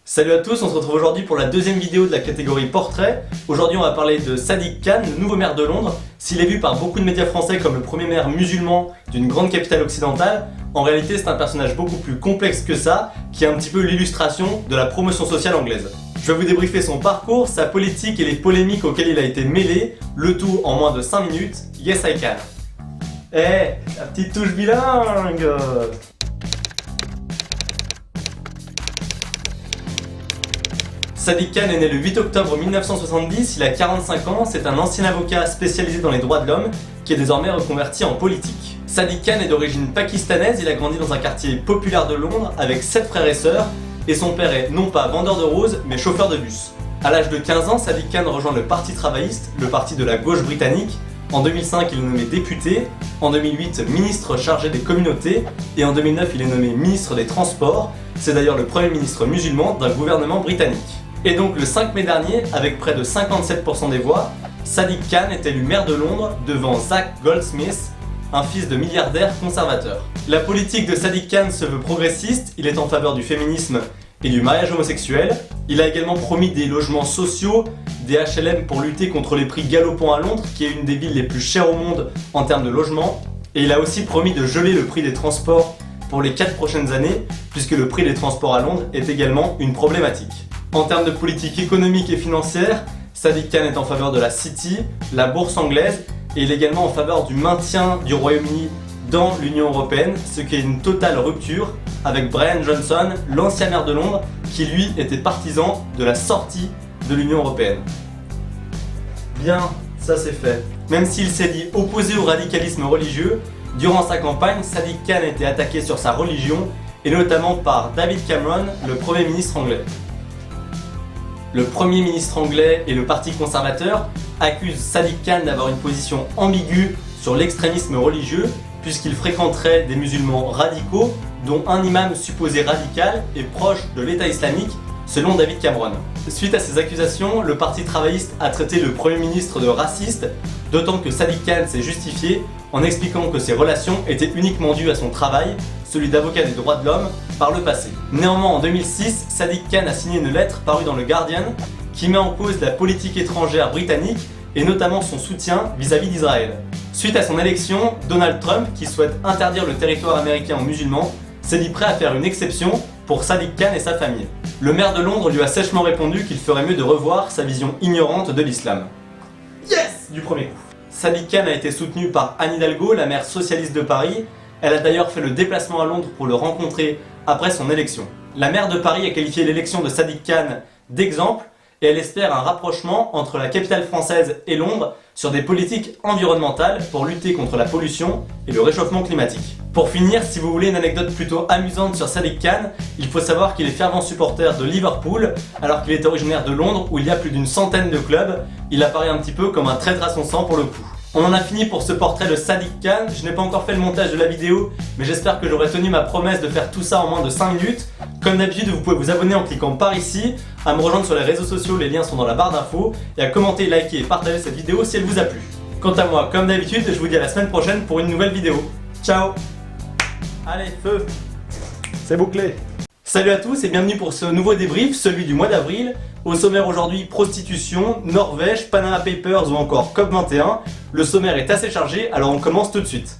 Salut à tous, on se retrouve aujourd'hui pour la deuxième vidéo de la catégorie portrait. Aujourd'hui on va parler de Sadiq Khan, le nouveau maire de Londres. S'il est vu par beaucoup de médias français comme le premier maire musulman d'une grande capitale occidentale, en réalité c'est un personnage beaucoup plus complexe que ça, qui est un petit peu l'illustration de la promotion sociale anglaise. Je vais vous débriefer son parcours, sa politique et les polémiques auxquelles il a été mêlé, le tout en moins de 5 minutes. Yes I can. La petite touche bilingue. Sadiq Khan est né le 8 octobre 1970, il a 45 ans, c'est un ancien avocat spécialisé dans les droits de l'homme qui est désormais reconverti en politique. Sadiq Khan est d'origine pakistanaise, il a grandi dans un quartier populaire de Londres avec 7 frères et sœurs et son père est non pas vendeur de roses mais chauffeur de bus. À l'âge de 15 ans, Sadiq Khan rejoint le Parti travailliste, le parti de la gauche britannique. En 2005, il est nommé député, en 2008 ministre chargé des communautés et en 2009 il est nommé ministre des Transports. C'est d'ailleurs le premier ministre musulman d'un gouvernement britannique. Et donc le 5 mai dernier, avec près de 57% des voix, Sadiq Khan est élu maire de Londres devant Zac Goldsmith, un fils de milliardaire conservateur. La politique de Sadiq Khan se veut progressiste, il est en faveur du féminisme et du mariage homosexuel. Il a également promis des logements sociaux, des HLM pour lutter contre les prix galopants à Londres, qui est une des villes les plus chères au monde en termes de logement. Et il a aussi promis de geler le prix des transports pour les 4 prochaines années, puisque le prix des transports à Londres est également une problématique. En termes de politique économique et financière, Sadiq Khan est en faveur de la City, la bourse anglaise, et il est également en faveur du maintien du Royaume-Uni dans l'Union Européenne, ce qui est une totale rupture avec Brian Johnson, l'ancien maire de Londres, qui lui était partisan de la sortie de l'Union Européenne. Bien, ça c'est fait. Même s'il s'est dit opposé au radicalisme religieux, durant sa campagne, Sadiq Khan a été attaqué sur sa religion, et notamment par David Cameron, le Premier ministre anglais. Le Premier ministre anglais et le Parti conservateur accusent Sadiq Khan d'avoir une position ambiguë sur l'extrémisme religieux puisqu'il fréquenterait des musulmans radicaux dont un imam supposé radical et proche de l'État islamique selon David Cameron. Suite à ces accusations, le Parti travailliste a traité le Premier ministre de raciste, d'autant que Sadiq Khan s'est justifié en expliquant que ses relations étaient uniquement dues à son travail, celui d'avocat des droits de l'homme, par le passé. Néanmoins, en 2006, Sadiq Khan a signé une lettre parue dans le Guardian qui met en cause la politique étrangère britannique et notamment son soutien vis-à-vis d'Israël. Suite à son élection, Donald Trump, qui souhaite interdire le territoire américain aux musulmans, s'est dit prêt à faire une exception pour Sadiq Khan et sa famille. Le maire de Londres lui a sèchement répondu qu'il ferait mieux de revoir sa vision ignorante de l'islam. Yes! Du premier coup. Sadiq Khan a été soutenu par Anne Hidalgo, la maire socialiste de Paris. Elle a d'ailleurs fait le déplacement à Londres pour le rencontrer après son élection. La maire de Paris a qualifié l'élection de Sadiq Khan d'exemple et elle espère un rapprochement entre la capitale française et Londres sur des politiques environnementales pour lutter contre la pollution et le réchauffement climatique. Pour finir, si vous voulez une anecdote plutôt amusante sur Sadiq Khan, il faut savoir qu'il est fervent supporter de Liverpool alors qu'il est originaire de Londres où il y a plus d'une centaine de clubs. Il apparaît un petit peu comme un traître à son sang pour le coup. On en a fini pour ce portrait de Sadiq Khan. Je n'ai pas encore fait le montage de la vidéo, mais j'espère que j'aurai tenu ma promesse de faire tout ça en moins de 5 minutes. Comme d'habitude, vous pouvez vous abonner en cliquant par ici, à me rejoindre sur les réseaux sociaux, les liens sont dans la barre d'infos, et à commenter, liker et partager cette vidéo si elle vous a plu. Quant à moi, comme d'habitude, je vous dis à la semaine prochaine pour une nouvelle vidéo. Ciao! Allez, feu! C'est bouclé! Salut à tous et bienvenue pour ce nouveau débrief, celui du mois d'avril. Au sommaire aujourd'hui, prostitution, Norvège, Panama Papers ou encore COP21. Le sommaire est assez chargé, alors on commence tout de suite.